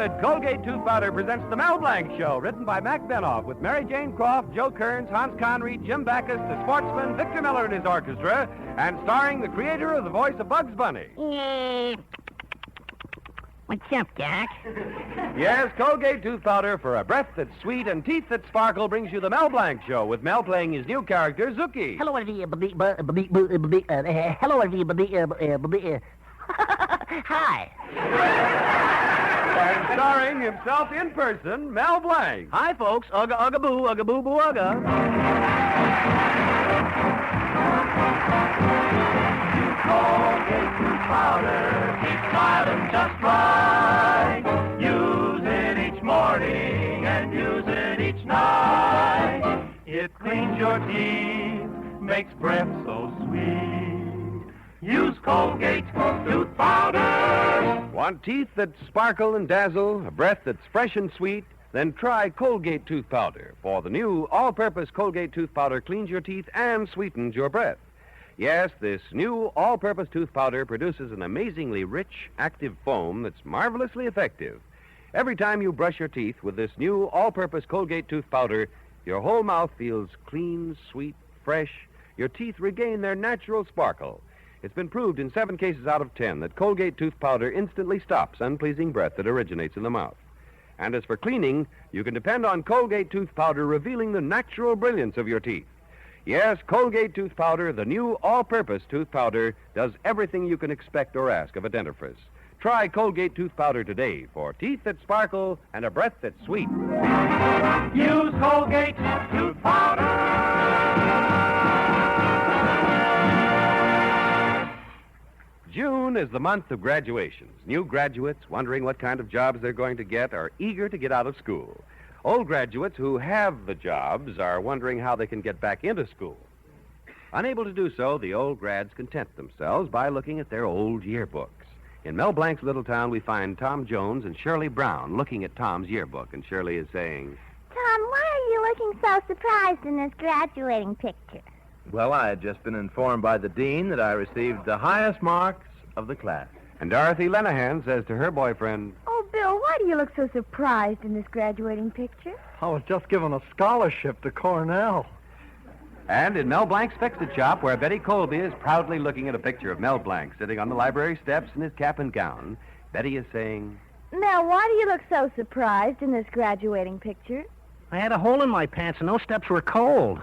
good Colgate tooth powder presents the Mel Blanc Show, written by Mac Benoff, with Mary Jane Croft, Joe Kearns, Hans Conried, Jim Backus, the sportsman, Victor Miller and his orchestra, and starring the creator of the voice of Bugs Bunny. What's up, Doc? Yes, Colgate tooth powder for a breath that's sweet and teeth that sparkle brings you the Mel Blanc Show, with Mel playing his new character, Zuki. Hello, hello, hi. And starring himself in person, Mel Blanc. Hi, folks. Ugga, ugga, boo, ugga, boo, boo, ugga. Colgate tooth powder, keep smiling just right. Use it each morning and use it each night. It cleans your teeth, makes breath so sweet. Use Colgate tooth powder. Want teeth that sparkle and dazzle, a breath that's fresh and sweet? Then try Colgate tooth powder, for the new all-purpose Colgate tooth powder cleans your teeth and sweetens your breath. Yes, this new all-purpose tooth powder produces an amazingly rich, active foam that's marvelously effective. Every time you brush your teeth with this new all-purpose Colgate tooth powder, your whole mouth feels clean, sweet, fresh. Your teeth regain their natural sparkle. It's been proved in 7 cases out of 10 that Colgate tooth powder instantly stops unpleasing breath that originates in the mouth. And as for cleaning, you can depend on Colgate tooth powder revealing the natural brilliance of your teeth. Yes, Colgate tooth powder, the new all-purpose tooth powder, does everything you can expect or ask of a dentifrice. Try Colgate tooth powder today for teeth that sparkle and a breath that's sweet. Use Colgate tooth powder. June is the month of graduations. New graduates, wondering what kind of jobs they're going to get, are eager to get out of school. Old graduates who have the jobs are wondering how they can get back into school. Unable to do so, the old grads content themselves by looking at their old yearbooks. In Mel Blanc's little town, we find Tom Jones and Shirley Brown looking at Tom's yearbook, and Shirley is saying, Tom, why are you looking so surprised in this graduating picture? Well, I had just been informed by the dean that I received the highest marks of the class. and Dorothy Lenahan says to her boyfriend, Oh, Bill, why do you look so surprised in this graduating picture? I was just given a scholarship to Cornell. And in Mel Blanc's Fix-It Shop, where Betty Colby is proudly looking at a picture of Mel Blanc sitting on the library steps in his cap and gown, Betty is saying, Mel, why do you look so surprised in this graduating picture? I had a hole in my pants and those steps were cold.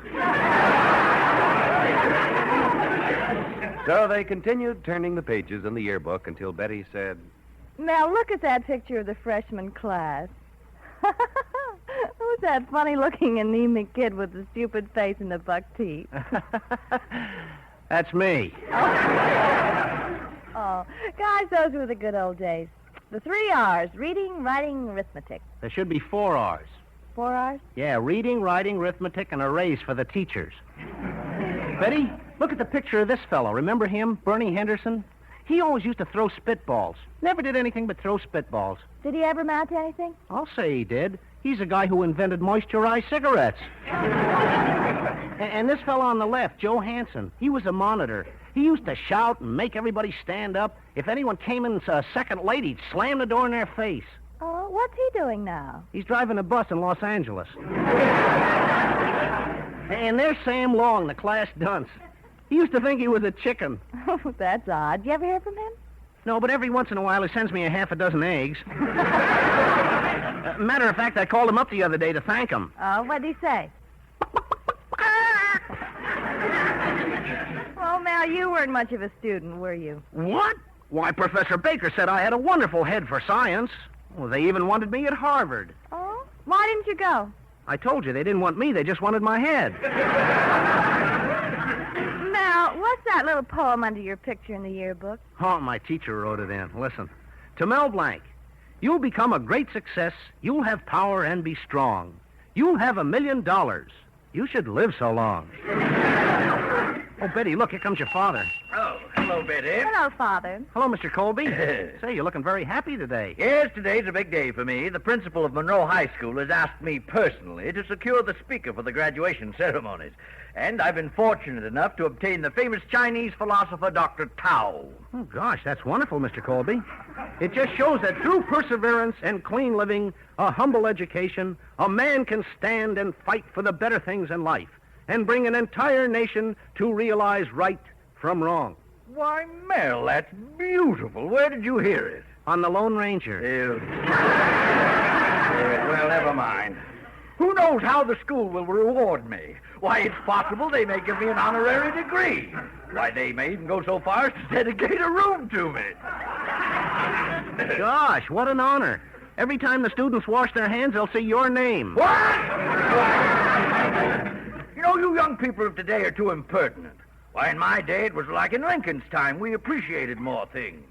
So they continued turning the pages in the yearbook until Betty said, Mel, look at that picture of the freshman class. Who's that funny-looking anemic kid with the stupid face and the buck teeth? That's me. Oh, guys, those were the good old days. The 3 R's, reading, writing, arithmetic. There should be 4 R's. 4 R's? Yeah, reading, writing, arithmetic, and a raise for the teachers. Betty, look at the picture of this fellow. Remember him, Bernie Henderson? He always used to throw spitballs. Never did anything but throw spitballs. Did he ever mount to anything? I'll say he did. He's the guy who invented moisturized cigarettes. And this fellow on the left, Joe Hansen, he was a monitor. He used to shout and make everybody stand up. If anyone came in second late, he'd slam the door in their face. Oh, what's he doing now? He's driving a bus in Los Angeles. And there's Sam Long, the class dunce. He used to think he was a chicken. Oh, that's odd. You ever hear from him? No, but every once in a while he sends me a half a dozen eggs. Matter of fact, I called him up the other day to thank him. Oh, what'd he say? Oh, Mel, you weren't much of a student, were you? What? Why, Professor Baker said I had a wonderful head for science. Well, they even wanted me at Harvard. Oh? Why didn't you go? I told you, they didn't want me, they just wanted my head. Mel, what's that little poem under your picture in the yearbook? Oh, my teacher wrote it in. Listen. To Mel Blanc, you'll become a great success. You'll have power and be strong. You'll have $1 million. You should live so long. Oh, Betty, look, here comes your father. Oh, hello, Hello, Betty. Hello, Father. Hello, Mr. Colby. Say, you're looking very happy today. Yes, today's a big day for me. The principal of Monroe High School has asked me personally to secure the speaker for the graduation ceremonies. And I've been fortunate enough to obtain the famous Chinese philosopher, Dr. Tao. Oh, gosh, that's wonderful, Mr. Colby. It just shows that through perseverance and clean living, a humble education, a man can stand and fight for the better things in life and bring an entire nation to realize right from wrong. Why, Mel, that's beautiful. Where did you hear it? On the Lone Ranger. Well, never mind. Who knows how the school will reward me? Why, it's possible they may give me an honorary degree. Why, they may even go so far as to dedicate a room to me. Gosh, what an honor. Every time the students wash their hands, they'll see your name. What? You know, you young people of today are too impertinent. Why, in my day, it was like in Lincoln's time. We appreciated more things.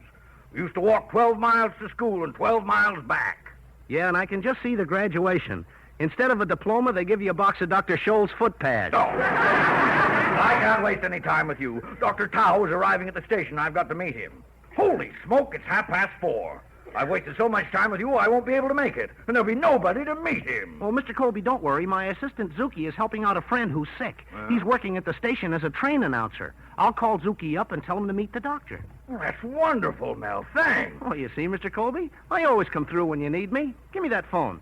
We used to walk 12 miles to school and 12 miles back. Yeah, and I can just see the graduation. Instead of a diploma, they give you a box of Dr. Scholl's foot pads. Oh. I can't waste any time with you. Dr. Tao is arriving at the station. I've got to meet him. Holy smoke, it's 4:30. I've wasted so much time with you, I won't be able to make it. And there'll be nobody to meet him. Well, Mr. Colby, don't worry. My assistant, Zuki, is helping out a friend who's sick. He's working at the station as a train announcer. I'll call Zuki up and tell him to meet the doctor. Oh, that's wonderful, Mel. Thanks. Oh, you see, Mr. Colby, I always come through when you need me. Give me that phone.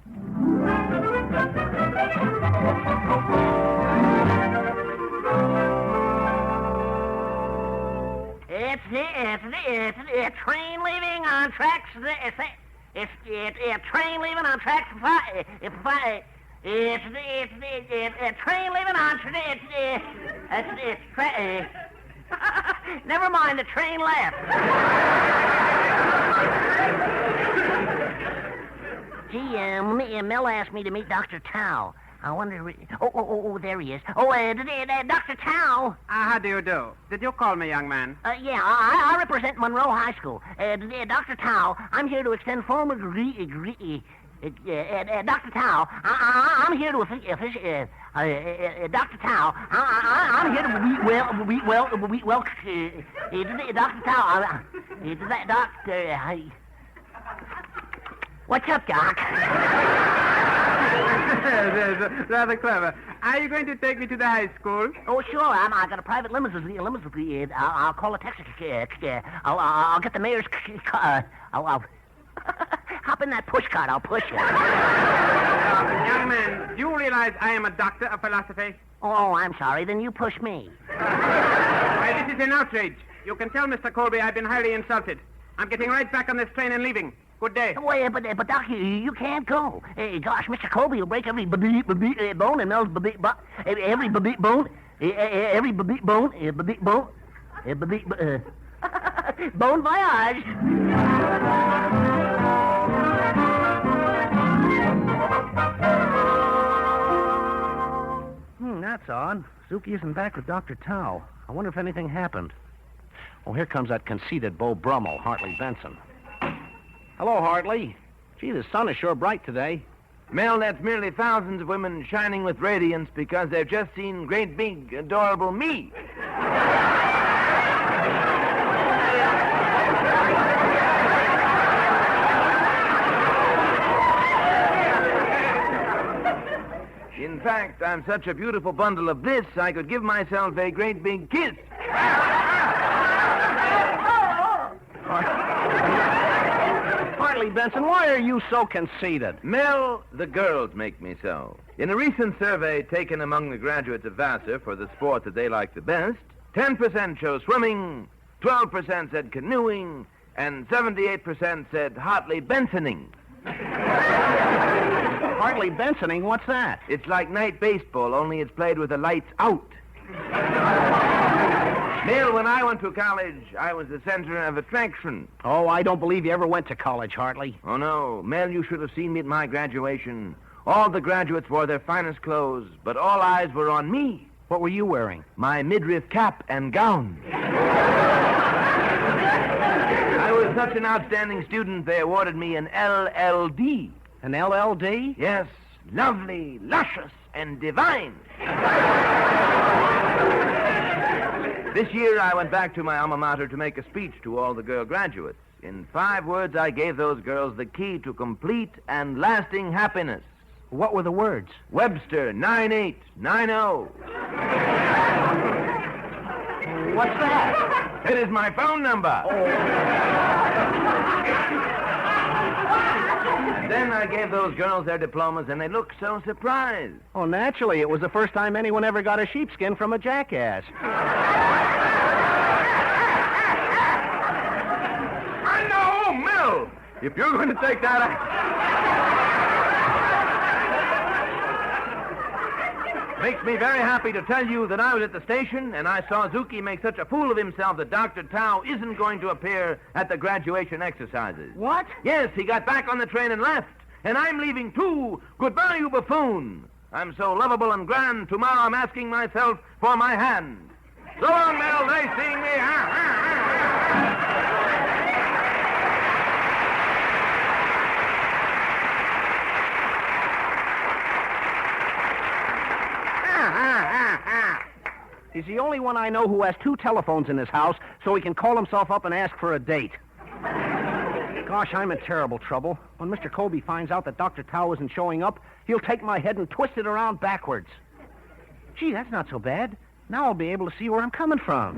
It's train leaving on tracks. It's train leaving on tracks. It's train leaving on. Never mind, the train left. Gee, Mel asked me to meet Dr. Tao. I wonder... Oh, there he is. Dr. Tao. How do you do? Did you call me, young man? Yeah, I represent Monroe High School. Dr. Tao, I'm here to extend formal Dr. Tao, I'm here to Dr. Tao, I'm here to Dr. Tao, Doctor... What's up, Doc? Rather clever. Are you going to take me to the high school? Oh, sure. I got a private limousine. I'll call a taxi. I'll get the mayor's car. I'll hop in that push cart. I'll push you. Young man, do you realize I am a doctor of philosophy? Oh, I'm sorry. Then you push me. Why, this is an outrage. You can tell Mr. Colby I've been highly insulted. I'm getting right back on this train and leaving. Good day. Well, but Doc, you can't go. Gosh, Mr. Colby will break every bone and Mel's every bone, bon voyage. That's odd. Zuki isn't back with Dr. Tao. I wonder if anything happened. Oh, here comes that conceited Beau Brummel, Hartley Benson. Hello, Hartley. Gee, the sun is sure bright today. Mel, that's merely thousands of women shining with radiance because they've just seen great big, adorable me. In fact, I'm such a beautiful bundle of bliss, I could give myself a great big kiss. Hartley Benson, why are you so conceited? Mel, the girls make me so. In a recent survey taken among the graduates of Vassar for the sport that they like the best, 10% chose swimming, 12% said canoeing, and 78% said Hartley Bensoning. Hartley Bensoning? What's that? It's like night baseball, only it's played with the lights out. Mel, when I went to college, I was the center of attraction. Oh, I don't believe you ever went to college, Hartley. Oh, no. Mel, you should have seen me at my graduation. All the graduates wore their finest clothes, but all eyes were on me. What were you wearing? My midriff cap and gown. I was such an outstanding student, they awarded me an LLD. An LLD? Yes, lovely, luscious, and divine. This year, I went back to my alma mater to make a speech to all the girl graduates. In 5 words, I gave those girls the key to complete and lasting happiness. What were the words? Webster 9890. What's that? It is my phone number. And then I gave those girls their diplomas, and they looked so surprised. Oh, naturally. It was the first time anyone ever got a sheepskin from a jackass. I know, Mel. If you're going to take that... Makes me very happy to tell you that I was at the station and I saw Zuki make such a fool of himself that Dr. Tao isn't going to appear at the graduation exercises. What? Yes, he got back on the train and left. And I'm leaving too. Goodbye, you buffoon. I'm so lovable and grand, tomorrow I'm asking myself for my hand. So long, Mel. Nice seeing me. He's the only one I know who has 2 telephones in his house, so he can call himself up and ask for a date. Gosh, I'm in terrible trouble. When Mr. Colby finds out that Dr. Tao isn't showing up, he'll take my head and twist it around backwards. Gee, that's not so bad. Now I'll be able to see where I'm coming from.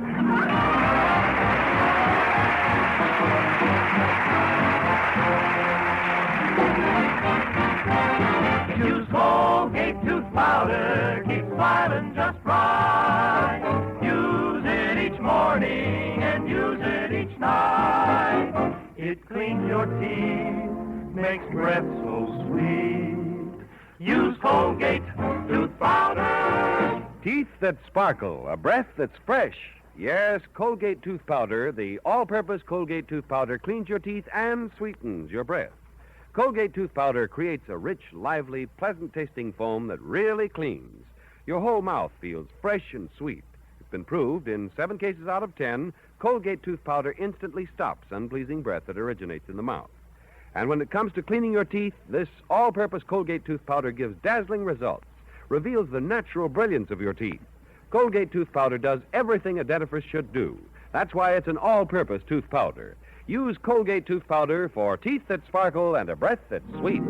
Use Colgate tooth powder, keep smiling just right. Use it each morning and use it each night. It cleans your teeth, makes breath so sweet. Use Colgate tooth powder. Teeth that sparkle, a breath that's fresh. Yes, Colgate tooth powder, the all-purpose Colgate tooth powder, cleans your teeth and sweetens your breath. Colgate tooth powder creates a rich, lively, pleasant-tasting foam that really cleans. Your whole mouth feels fresh and sweet. It's been proved in 7 cases out of 10, Colgate tooth powder instantly stops unpleasing breath that originates in the mouth. And when it comes to cleaning your teeth, this all-purpose Colgate tooth powder gives dazzling results, reveals the natural brilliance of your teeth. Colgate tooth powder does everything a dentifrice should do. That's why it's an all-purpose tooth powder. Use Colgate tooth powder for teeth that sparkle and a breath that's sweet.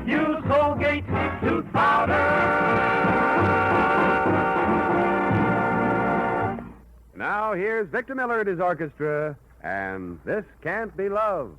Use Colgate tooth powder. Now here's Victor Miller and his orchestra, and This Can't Be Love.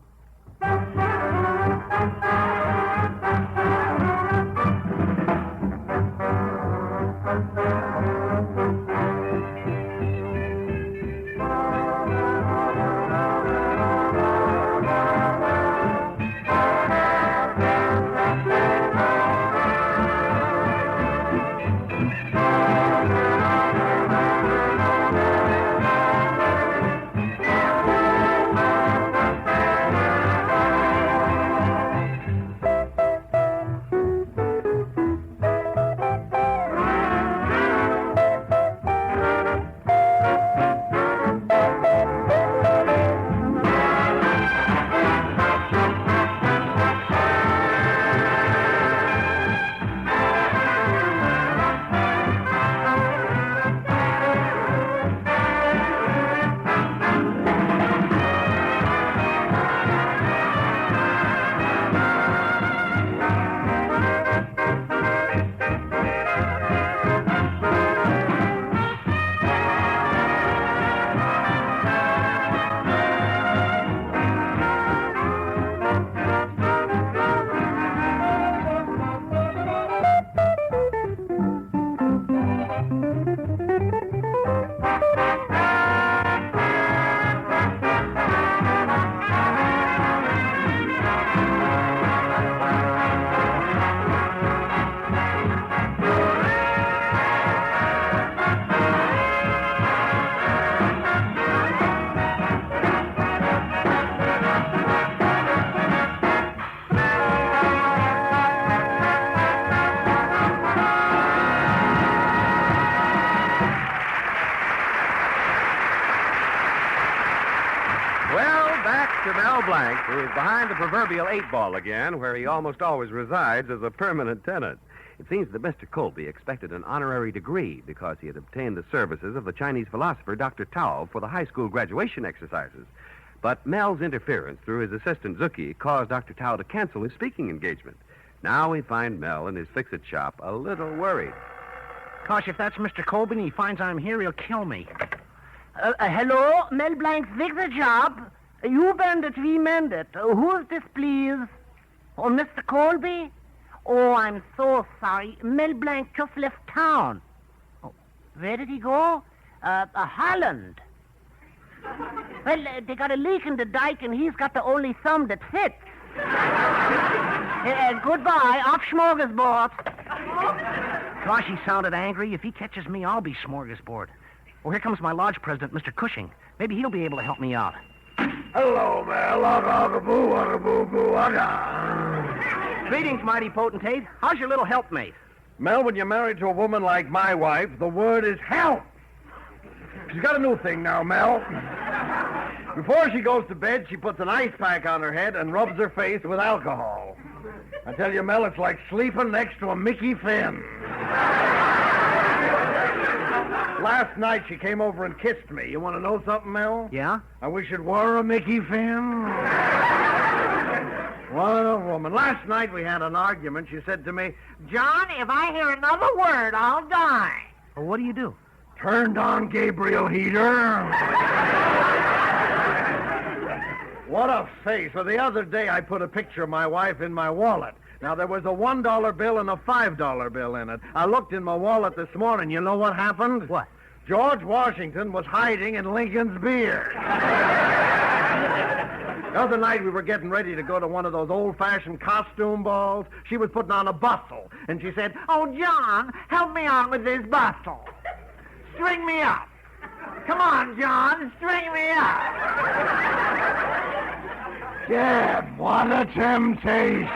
To Mel Blanc, who is behind the proverbial 8-ball again, where he almost always resides as a permanent tenant. It seems that Mr. Colby expected an honorary degree because he had obtained the services of the Chinese philosopher Dr. Tao for the high school graduation exercises. But Mel's interference through his assistant Zuki caused Dr. Tao to cancel his speaking engagement. Now we find Mel in his fix-it shop a little worried. Gosh, if that's Mr. Colby and he finds I'm here, he'll kill me. Hello, Mel Blanc's fix-it shop. You bend it, we mend it. Who's this, please? Oh, Mr. Colby? Oh, I'm so sorry. Mel Blanc just left town. Oh, where did he go? Holland. Well, they got a leak in the dike, and he's got the only thumb that fits. Goodbye. Auf smorgasbord. Gosh, he sounded angry. If he catches me, I'll be smorgasbord. Oh, here comes my lodge president, Mr. Cushing. Maybe he'll be able to help me out. Hello, Mel. Greetings, mighty potentate. How's your little helpmate? Mel, when you're married to a woman like my wife, the word is help. She's got a new thing now, Mel. Before she goes to bed, she puts an ice pack on her head and rubs her face with alcohol. I tell you, Mel, it's like sleeping next to a Mickey Finn. Last night, she came over and kissed me. You want to know something, Mel? Yeah? I wish it were a Mickey Finn. What a woman. Last night, we had an argument. She said to me, John, if I hear another word, I'll die. Well, what do you do? turned on Gabriel heater. What a face. Well, the other day I put a picture of my wife in my wallet. Now, there was a $1 bill and a $5 bill in it. I looked in my wallet this morning. You know what happened? What? George Washington was hiding in Lincoln's beard. The other night we were getting ready to go to one of those old-fashioned costume balls. She was putting on a bustle, and she said, "Oh, John, help me on with this bustle. String me up. Come on, John, string me up." Dad, what a temptation.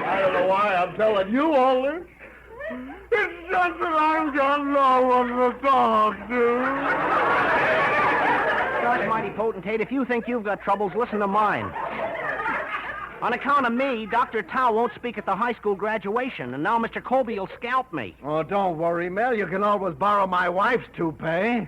I don't know why I'm telling you all this. It's just that I don't know what to talk to. Gosh, mighty potentate, if you think you've got troubles, listen to mine. On account of me, Dr. Tao won't speak at the high school graduation, and now Mr. Colby will scalp me. Oh, don't worry, Mel. You can always borrow my wife's toupee.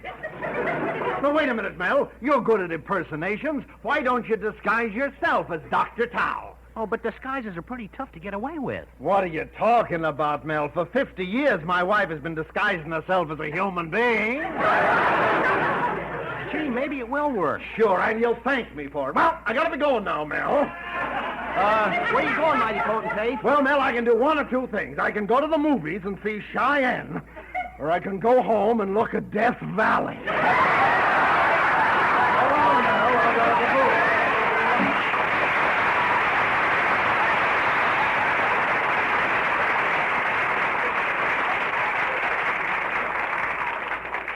No, wait a minute, Mel. You're good at impersonations. Why don't you disguise yourself as Dr. Tao? Oh, but disguises are pretty tough to get away with. What are you talking about, Mel? For 50 years, my wife has been disguising herself as a human being. Gee, maybe it will work. Sure, and you'll thank me for it. Well, I gotta be going now, Mel. Where you going, mighty potentate? Well, Mel, I can do one of two things. I can go to the movies and see Cheyenne, or I can go home and look at Death Valley. Go on, Mel. I gotta go.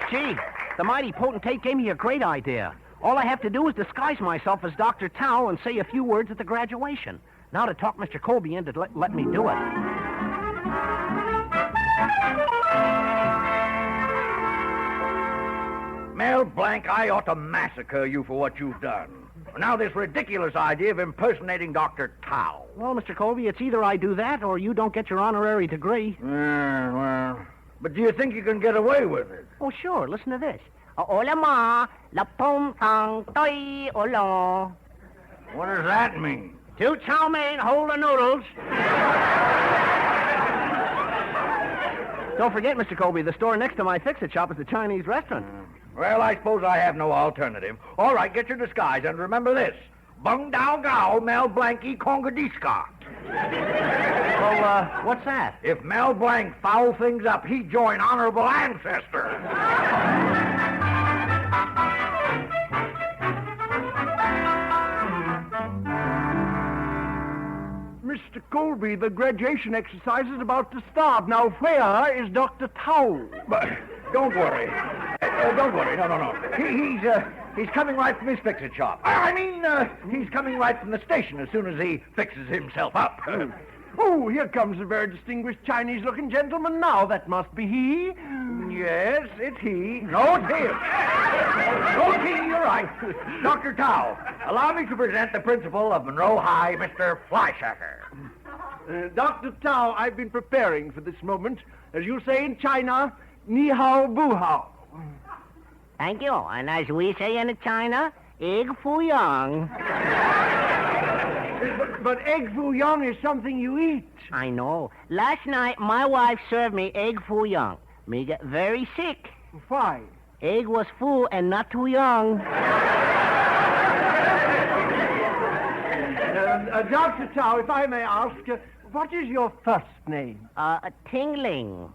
Gee, the mighty potentate gave me a great idea. All I have to do is disguise myself as Dr. Tao and say a few words at the graduation. Now to talk Mr. Colby into let me do it. Mel Blanc, I ought to massacre you for what you've done. Now this ridiculous idea of impersonating Dr. Tao. Well, Mr. Colby, it's either I do that or you don't get your honorary degree. Well, but do you think you can get away with it? Oh, sure. Listen to this. Hola, ma. La pom tang toi olo. What does that mean? Two chow mein, hold the noodles. Don't forget, Mr. Colby, the store next to my fix-it shop is a Chinese restaurant. Well, I suppose I have no alternative. All right, get your disguise, and remember this. Bung Dao Gao, Mel Blanc-y Congadiska. Well, what's that? If Mel Blanc foul things up, he join honorable ancestors. Mr. Colby, the graduation exercise is about to start. Now, where is Dr. Tao? But don't worry. Don't worry. No. He's coming right from his fix-it shop. I mean, he's coming right from the station as soon as he fixes himself up. Oh, here comes a very distinguished Chinese-looking gentleman now. That must be he. Yes, it's he. No, it's him. No, it's he, you're right. Dr. Tao, allow me to present the principal of Monroe High, Mr. Fleischacker. Dr. Tao, I've been preparing for this moment. As you say in China, ni hao bu hao. Thank you. And as we say in China, egg foo young. But egg foo young is something you eat. I know. Last night, my wife served me egg foo young. Me get very sick. Why? Egg was full and not too young. Dr. Tao, if I may ask, what is your first name? Tingling.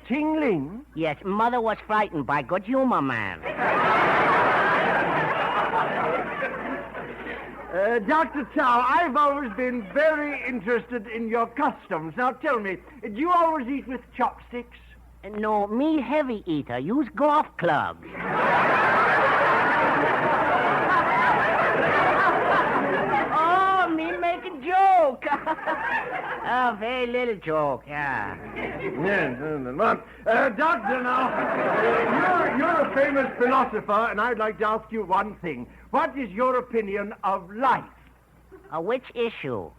Tingling? Yes, mother was frightened by good humor, man. Dr. Tao, I've always been very interested in your customs. Now tell me, do you always eat with chopsticks? No, me heavy eater. Use golf clubs. Oh, me make a joke. Oh, very little joke, yeah. Doctor, now, you're a famous philosopher, and I'd like to ask you one thing. What is your opinion of life? Which issue?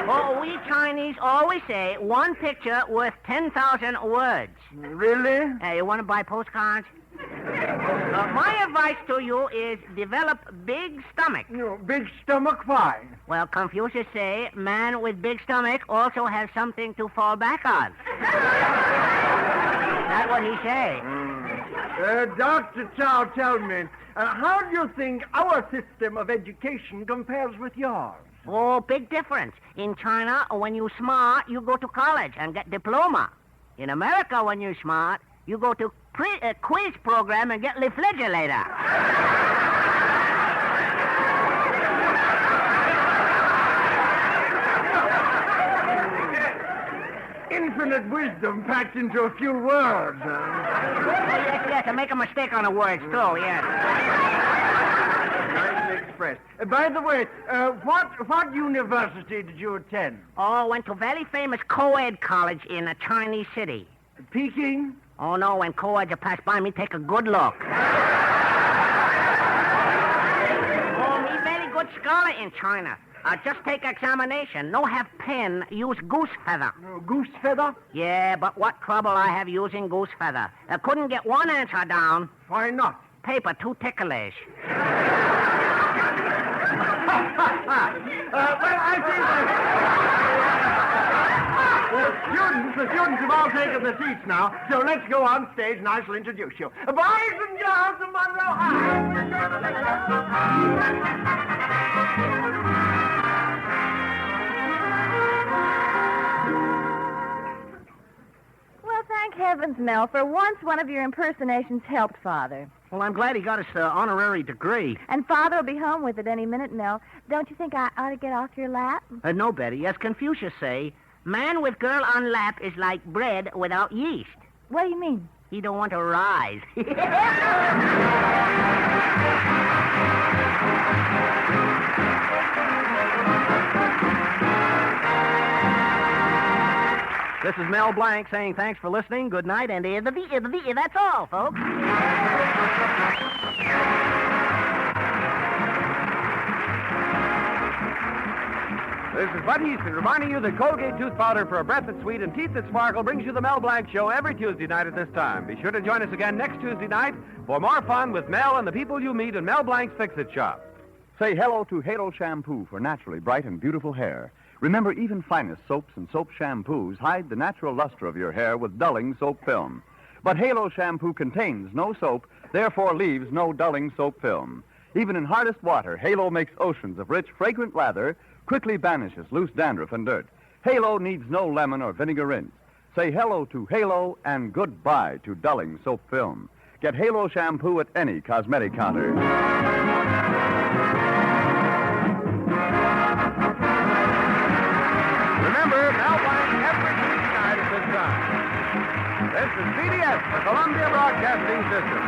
Oh, we Chinese always say one picture worth 10,000 words. Really? Hey, you want to buy postcards? My advice to you is develop big stomach. Big stomach, why? Well, Confucius say man with big stomach also has something to fall back on. That's what he say. Dr. Chow, tell me, how do you think our system of education compares with yours? Oh, big difference. In China, when you smart, you go to college and get diploma. In America, when you're smart, you go to quiz program and get refrigerator. Infinite wisdom packed into a few words. Yes, I make a mistake on the words, too, yes. Nicely expressed. By the way, what university did you attend? Oh, went to very famous co-ed college in a Chinese city. Peking? Oh, no, when co-eds pass by me, take a good look. Oh, me very good scholar in China. Just take examination. No have pen, use goose feather. Goose feather? Yeah, but what trouble I have using goose feather. I couldn't get one answer down. Why not? Paper too ticklish. Well, I think the students have all taken their seats now, so let's go on stage and I shall introduce you. Boys and girls of Monroe High. Well, thank heavens, Mel. For once, one of your impersonations helped Father. Well, I'm glad he got his honorary degree. And Father will be home with it any minute, Mel. Don't you think I ought to get off your lap? No, Betty. As Confucius say, man with girl on lap is like bread without yeast. What do you mean? He don't want to rise. This is Mel Blanc saying thanks for listening. Good night, and that's all, folks. This is Bud Easton reminding you that Colgate tooth powder for a breath that's sweet and teeth that sparkle brings you the Mel Blanc Show every Tuesday night at this time. Be sure to join us again next Tuesday night for more fun with Mel and the people you meet in Mel Blanc's Fix-It Shop. Say hello to Halo Shampoo for naturally bright and beautiful hair. Remember, even finest soaps and soap shampoos hide the natural luster of your hair with dulling soap film. But Halo Shampoo contains no soap, therefore leaves no dulling soap film. Even in hardest water, Halo makes oceans of rich, fragrant lather, quickly banishes loose dandruff and dirt. Halo needs no lemon or vinegar rinse. Say hello to Halo and goodbye to dulling soap film. Get Halo Shampoo at any cosmetic counter. Remember, Mel Blanc every Tuesday night at this time. This is CBS, the Columbia Broadcasting System.